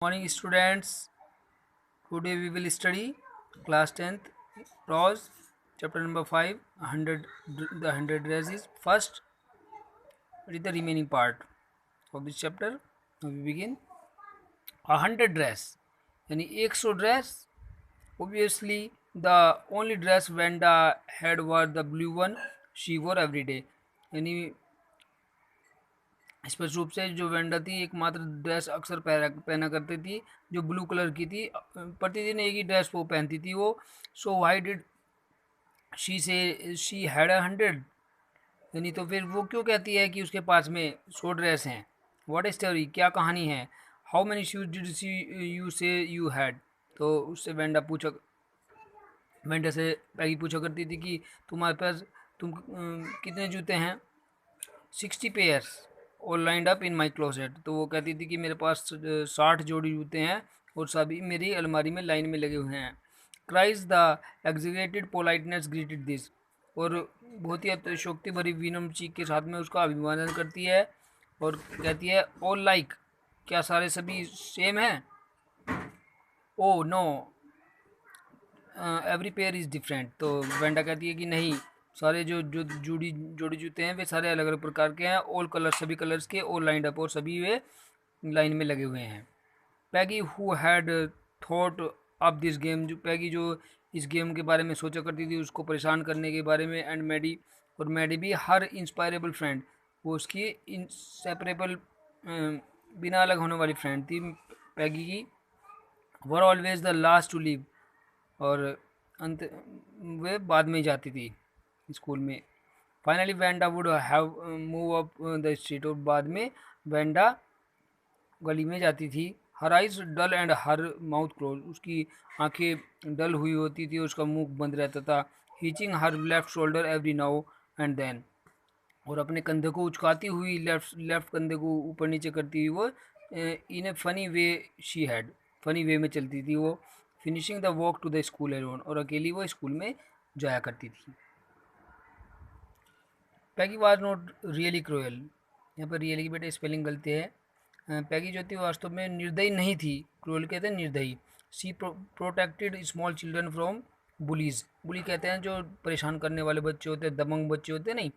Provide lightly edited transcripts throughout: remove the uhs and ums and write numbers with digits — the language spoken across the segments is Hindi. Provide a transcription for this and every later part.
Morning students. Today we will study class 10th prose chapter number 5 100 the 100 dresses. First read the remaining part of this chapter. Now we begin. 100 dress यानी 100 dress. Obviously the only dress Vanda had was the blue one she wore every day. यानी स्पष्ट रूप से जो वेंडा थी एकमात्र ड्रेस अक्सर पहना करती थी जो ब्लू कलर की थी. प्रतिदिन एक ही ड्रेस वो पहनती थी वो. सो वाई डिड शी हैड 100. यानी तो फिर वो क्यों कहती है कि उसके पास में 100 ड्रेस हैं. व्हाट स्टोरी, क्या कहानी है. How many shoes did she you say you had. तो उससे वेंडा से पैगी पूछा करती थी कि तुम्हारे पास कितने जूते हैं. 60 पेयर्स और lined up in my closet. तो वो कहती थी कि मेरे पास 60 जोड़ी जूते हैं और सभी मेरी अलमारी में लाइन में लगे हुए हैं. Cries the exaggerated politeness greeted this. और बहुत ही अतिशोक्ति भरी विनम्र चीख के साथ में उसका अभिवादन करती है और कहती है ऑल लाइक, क्या सारे सभी सेम हैं. Oh know every pair is different. तो वेंडा कहती है कि नहीं, सारे जो जो जोड़ी जूते हैं वे सारे अलग अलग प्रकार के हैं. ऑल कलर, सभी कलर्स के. ऑल लाइंड अप, और सभी वे लाइन में लगे हुए हैं. Peggy who had thought of this game. जो पैगी जो इस गेम के बारे में सोचा करती थी, उसको परेशान करने के बारे में. एंड मैडी, और मैडी भी हर इंस्पायरेबल फ्रेंड, वो उसकी इंसेपरेबल बिना अलग होने वाली फ्रेंड थी पैगी की. Were always the last to leave. और अंत वे बाद में जाती थी स्कूल में. Finally Wanda would have move up the street. और बाद में वेंडा गली में जाती थी. Her eyes dull and her mouth close. उसकी आंखें डल हुई होती थी, उसका मुंह बंद रहता था. Hitching her left shoulder every now and then. और अपने कंधे को उचकाती हुई लेफ्ट कंधे को ऊपर नीचे करती हुई वो in a funny way she had, funny way में चलती थी वो. Finishing the walk to the school alone. और अकेली वो स्कूल में जाया करती थी. Peggy was not really cruel. यहाँ पर रियली की बेटे स्पेलिंग गलती है. पैगी जो थी वास्तव में निर्दयी नहीं थी. क्रूएल कहते हैं निर्दयी. She protected small children from bullies. Bully कहते हैं जो परेशान करने वाले बच्चे होते हैं, दबंग बच्चे होते हैं नहीं,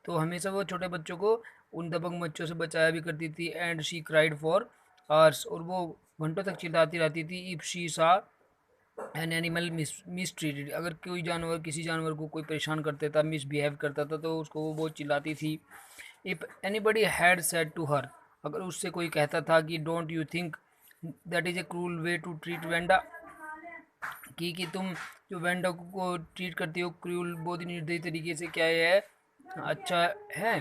तो हमेशा वो छोटे बच्चों को उन दबंग बच्चों से बचाया भी करती थी. And she cried for hours. और वो घंटों तक चिल्लाती रहती थी. इफ़ शी सा एन एनिमल मिसट्रीटेड. अगर कोई जानवर, किसी जानवर को कोई परेशान करता था, मिसबिहेव करता था, तो उसको वो बहुत चिल्लाती थी. If anybody had said to her. अगर उससे कोई कहता था कि don't you think that is a cruel way to treat Wanda, कि तुम जो वेंडा को ट्रीट करती हो क्रूल, बहुत ही निर्दयी तरीके से, क्या ये है अच्छा है.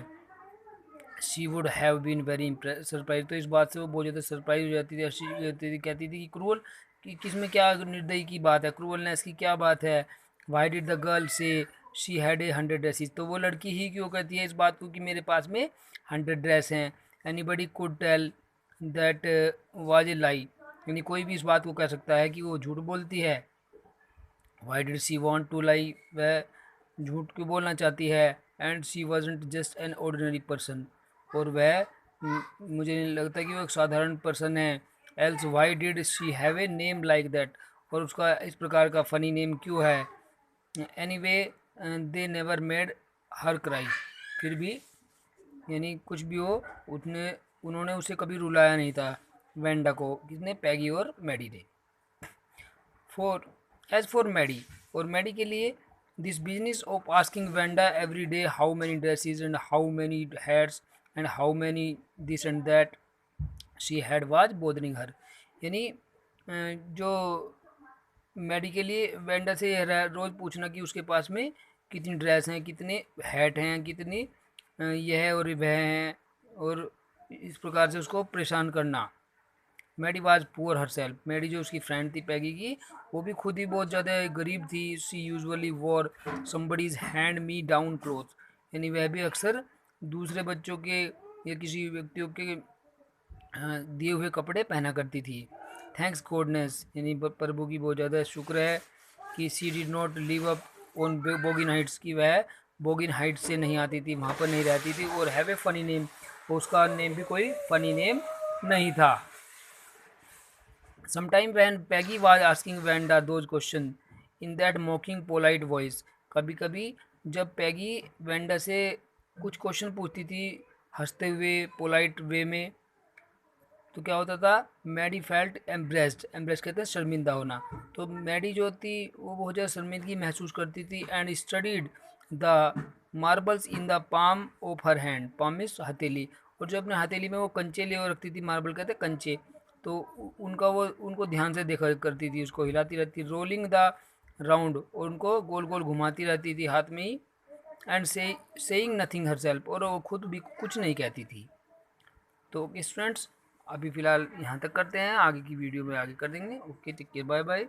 She would have been very surprise. तो इस बात से वो बहुत ज़्यादा सरप्राइज हो जाती थी. कहती थी कि क्रूअल, कि किसमें क्या निर्दयी की बात है, क्रूअलनेस की क्या बात है. वाई डिड द गर्ल से शी हैड ए 100 ड्रेसेस. तो वो लड़की ही क्यों कहती है इस बात को कि मेरे पास में 100 ड्रेस हैं. Anybody could tell that was a lie. यानी कोई भी इस बात को कह सकता है कि वो झूठ बोलती है. Why did she want to lie. वह झूठ क्यों बोलना चाहती है. And she wasn't just an ordinary person. और वह मुझे नहीं लगता कि वो एक साधारण पर्सन है. Else why did she have a name like that. और उसका इस प्रकार का फ़नी नेम क्यों है. Any way they never made her cry. फिर भी यानी कुछ भी हो, उन्होंने उसे कभी रुलाया नहीं था वेंडा को. किसने, पैगी और मैडी ने. फॉर एज फॉर मैडी, और मैडी के लिए, this business of asking Wanda every day how many dresses and how many hats and how many this and that she had was bothering her. यानी जो मैडी के लिए वेंडा से रोज़ पूछना कि उसके पास में कितनी ड्रेस हैं, कितने हैट हैं, कितनी यह और वह हैं, और इस प्रकार से उसको परेशान करना. Maddie was poor herself. Maddie जो उसकी फ्रेंड थी पैगी की, वो भी खुद ही बहुत ज़्यादा गरीब थी. She usually wore somebody's hand me down cloth. यानी वह भी अक्सर दूसरे बच्चों के या किसी व्यक्तियों के दिए हुए कपड़े पहना करती थी. Thanks goodness. यानी प्रभु की बहुत ज़्यादा शुक्र है कि she did not live up on Boggin Heights. की वह बोगिन हाइट से नहीं आती थी, वहाँ पर नहीं रहती थी. और हैव ए फ़नी नेम. उसका नेम भी कोई फ़नी नेम नहीं था. Sometime when Peggy was asking Wanda those questions in that mocking polite voice, कभी कभी जब पैगी वेंडा से कुछ क्वेश्चन पूछती थी हंसते हुए पोलाइट वे में, तो क्या होता था, मैडी फेल्ट एम्ब्रेस्ड, एम्ब्रेस कहते हैं शर्मिंदा होना। तो मैडी जो थी वो बहुत ज़्यादा शर्मिंदगी महसूस करती थी। And studied the marbles in the palm of her hand, palm means हथेली, और जो अपने हथेली में वो कंचे लिए रखती थी, मार्बल कहते हैं कंचे, तो उनका वो उनको ध्यान से देखा करती थी, उसको हिलाती रहती, रोलिंग द राउंड, और उनको गोल गोल घुमाती रहती थी हाथ में ही। And saying nothing herself, और वो खुद भी कुछ नहीं कहती थी। तो ओके स्टूडेंट्स, अभी फ़िलहाल यहाँ तक करते हैं, आगे की वीडियो में आगे कर देंगे। Okay, take care, bye bye.